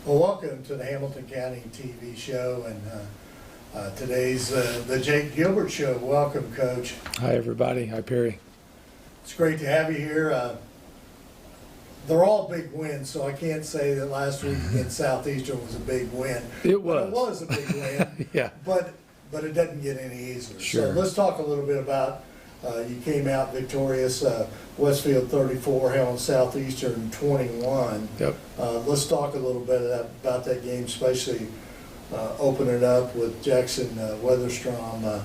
Well, welcome to the Hamilton County TV show, and today's the Jake Gilbert show. Welcome, Coach. Hi, everybody. Hi, Perry. It's great to have you here. They're all big wins, so I can't say that last week against Southeastern was a big win. It was. But it was a big win. Yeah. But it doesn't get any easier. Sure. So let's talk a little bit about you came out victorious. Westfield 34, Hamilton Southeastern 21. Yep. Let's talk a little bit about that game, especially opening up with Jackson Weatherstrom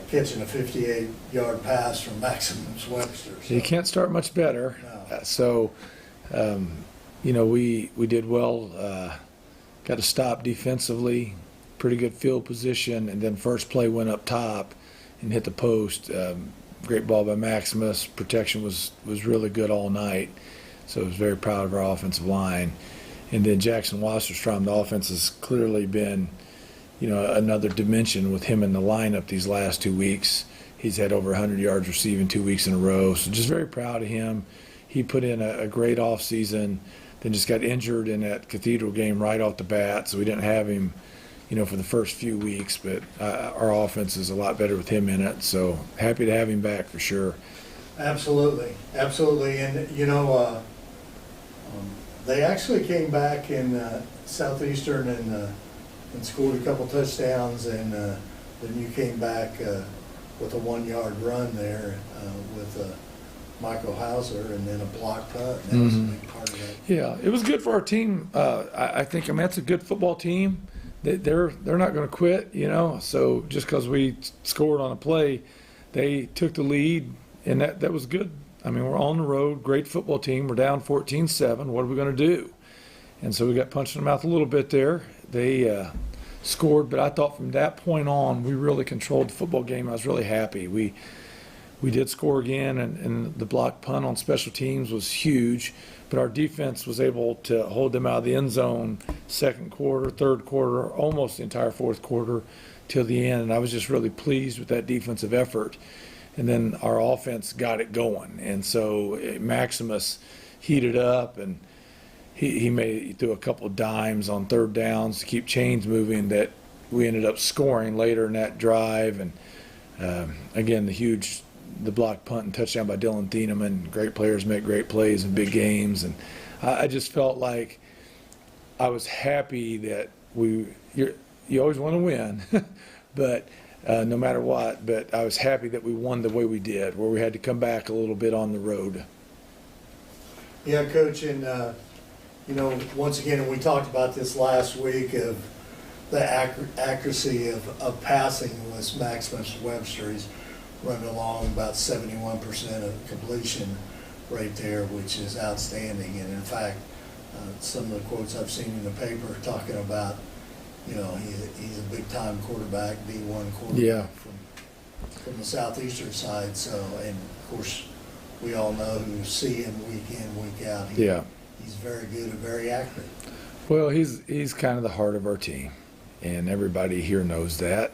catching a 58-yard pass from Maximus Webster. So, You can't start much better. No. We did well. Got a stop defensively, pretty good field position, and then first play went up top and hit the post. Great ball by Maximus. Protection was really good all night, so I was very proud of our offensive line. And then Jackson Wasserstrom, the offense has clearly been, another dimension with him in the lineup these last 2 weeks. He's had over 100 yards receiving 2 weeks in a row, so just very proud of him. He put in a great offseason, then just got injured in that Cathedral game right off the bat, so we didn't have him for the first few weeks, but our offense is a lot better with him in it, so happy to have him back for sure. Absolutely. And, they actually came back in Southeastern and scored a couple touchdowns, and then you came back with a 1-yard run there with Michael Hauser, and then a block punt. That was a big part of that. Yeah, it was good for our team. I think that's a good football team. They're not going to quit, So just because we scored on a play, they took the lead, and that was good. I mean, we're on the road, great football team. We're down 14-7. What are we going to do? And so we got punched in the mouth a little bit there. They scored, but I thought from that point on, we really controlled the football game. I was really happy. We did score again, and the block punt on special teams was huge, but our defense was able to hold them out of the end zone second quarter, third quarter, almost the entire fourth quarter till the end, and I was just really pleased with that defensive effort. And then our offense got it going, and so Maximus heated up, and he threw a couple of dimes on third downs to keep chains moving that we ended up scoring later in that drive. And again, the block punt and touchdown by Dylan Thieneman. Great players make great plays in big games, and I just felt like I was happy that you always want to win, but no matter what. But I was happy that we won the way we did, where we had to come back a little bit on the road. Yeah, Coach, and once again, and we talked about this last week of the accuracy of passing with Maximus Webster. He's running along about 71% of completion rate there, which is outstanding. And in fact, some of the quotes I've seen in the paper talking about, he's a big-time quarterback, D1 quarterback from the Southeastern side. So, and of course, we all know who see him week in, week out. He's very good and very accurate. Well, he's kind of the heart of our team, and everybody here knows that.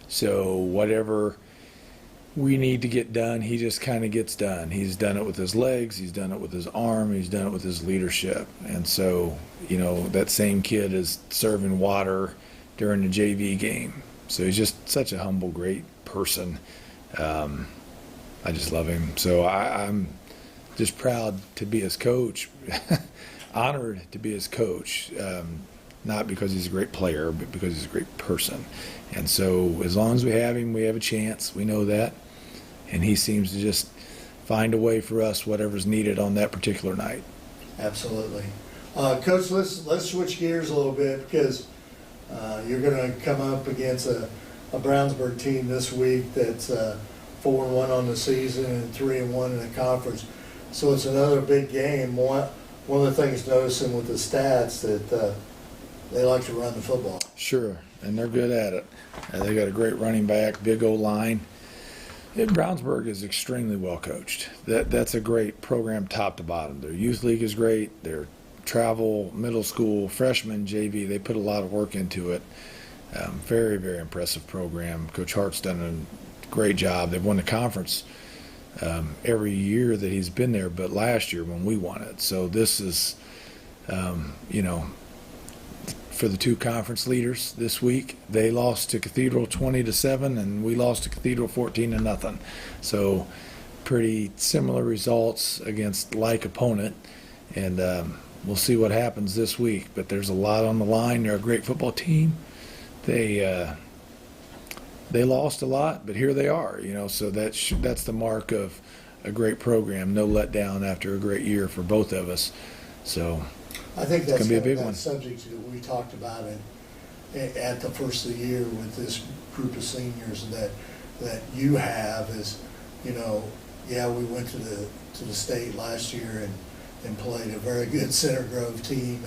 So whatever we need to get done, he just kind of gets done. He's done it with his legs, he's done it with his arm, he's done it with his leadership. And so, that same kid is serving water during the JV game. So he's just such a humble, great person. I just love him. So I'm just proud to be his coach, honored to be his coach, not because he's a great player, but because he's a great person. And so as long as we have him, we have a chance. We know that. And he seems to just find a way for us, whatever's needed on that particular night. Absolutely. Coach, let's switch gears a little bit, because you're going to come up against a Brownsburg team this week that's 4-1 on the season and 3-1 in the conference. So it's another big game. One of the things noticing with the stats that they like to run the football. Sure, and they're good at it. They got a great running back, big O line. Brownsburg is extremely well coached. That's a great program top to bottom. Their youth league is great. Their travel, middle school, freshman, JV, they put a lot of work into it. Very, very impressive program. Coach Hart's done a great job. They've won the conference every year that he's been there, but last year when we won it. So this is, for the two conference leaders this week. They lost to Cathedral 20-7, and we lost to Cathedral 14-0. So pretty similar results against like opponent, and we'll see what happens this week. But there's a lot on the line. They're a great football team. They lost a lot, but here they are. So that's the mark of a great program. No letdown after a great year for both of us. So I think that's gonna be a big that one. subject that we talked about at the first of the year with this group of seniors that you have is, yeah, we went to the state last year and played a very good Center Grove team,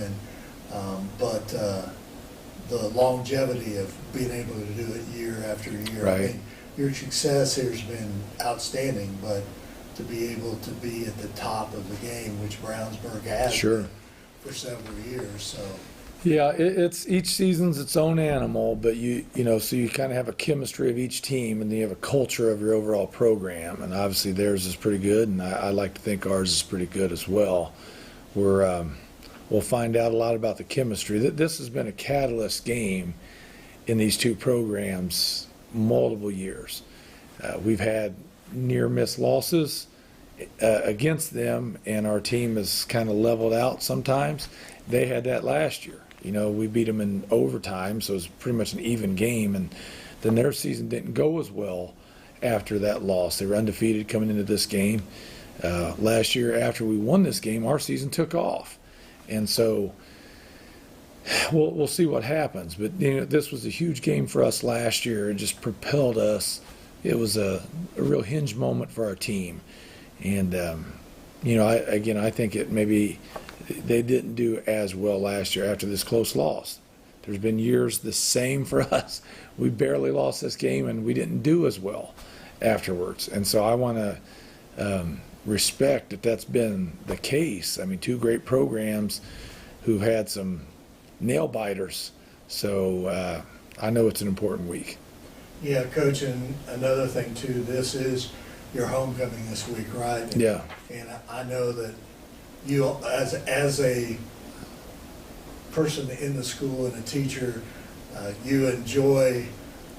but the longevity of being able to do it year after year. Right. I mean, your success here has been outstanding, but to be able to be at the top of the game, which Brownsburg has Sure. for several years, so. Yeah, it's each season's its own animal, but so you kind of have a chemistry of each team, and then you have a culture of your overall program, and obviously theirs is pretty good, and I like to think ours is pretty good as well. We'll find out a lot about the chemistry. This has been a catalyst game in these two programs multiple years. We've had near miss losses against them, and our team has kind of leveled out sometimes. They had that last year. We beat them in overtime, so it was pretty much an even game, and then their season didn't go as well after that loss. They were undefeated coming into this game. Last year, after we won this game, our season took off, and so we'll see what happens. But this was a huge game for us last year. It just propelled us. It was a real hinge moment for our team, and I think it maybe they didn't do as well last year after this close loss. There's been years the same for us. We barely lost this game, and we didn't do as well afterwards. And so I want to respect that that's been the case. I mean, two great programs who've had some nail biters. So I know it's an important week. Yeah, Coach, and another thing too, this is your homecoming this week, right? Yeah. And I know that you, as a person in the school and a teacher, you enjoy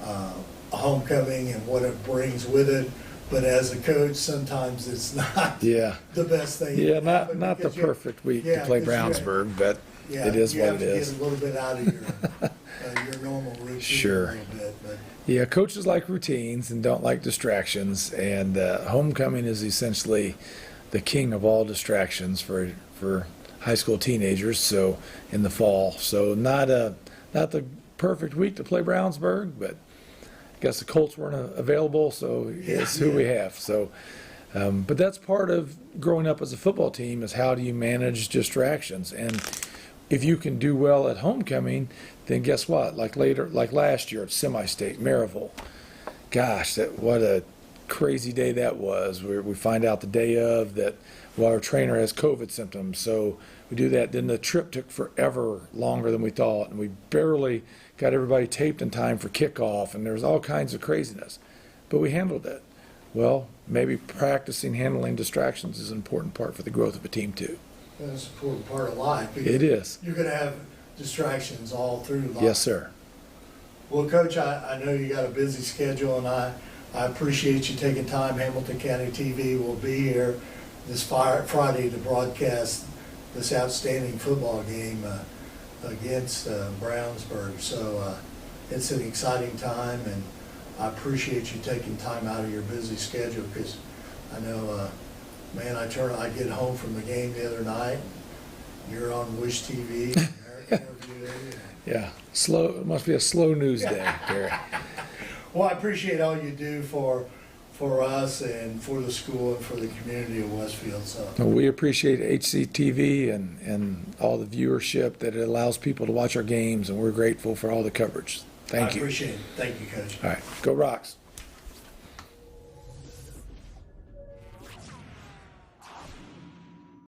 a homecoming and what it brings with it. But as a coach, sometimes it's not the best thing. Yeah, not the perfect week to play Brownsburg, but it is what it is. You have to get a little bit out of your normal routine Sure. a little bit. But Yeah, coaches like routines and don't like distractions, and homecoming is essentially the king of all distractions for high school teenagers. So in the fall, so not the perfect week to play Brownsburg, but I guess the Colts weren't available, so it's who we have. So, but that's part of growing up as a football team is how do you manage distractions, and if you can do well at homecoming, then guess what? Like last year at semi-state, Maryville. Gosh, what a crazy day that was. We find out the day of that, our trainer has COVID symptoms. So we do that. Then the trip took forever longer than we thought, and we barely got everybody taped in time for kickoff, and there was all kinds of craziness. But we handled it. Well, maybe practicing handling distractions is an important part for the growth of a team too. that's an important part of life. It is. You're going to have distractions all through life. Yes, sir. Well, Coach, I know you got a busy schedule, and I appreciate you taking time. Hamilton County TV will be here this Friday to broadcast this outstanding football game against Brownsburg. So it's an exciting time, and I appreciate you taking time out of your busy schedule, because I know, man, I get home from the game the other night. You're on Wish TV. Interview. Yeah, it must be a slow news day, Gary. Well, I appreciate all you do for us and for the school and for the community of Westfield. So Well, we appreciate HCTV and all the viewership that it allows people to watch our games, and we're grateful for all the coverage. Thank you. I appreciate it. Thank you, Coach. All right, go Rocks.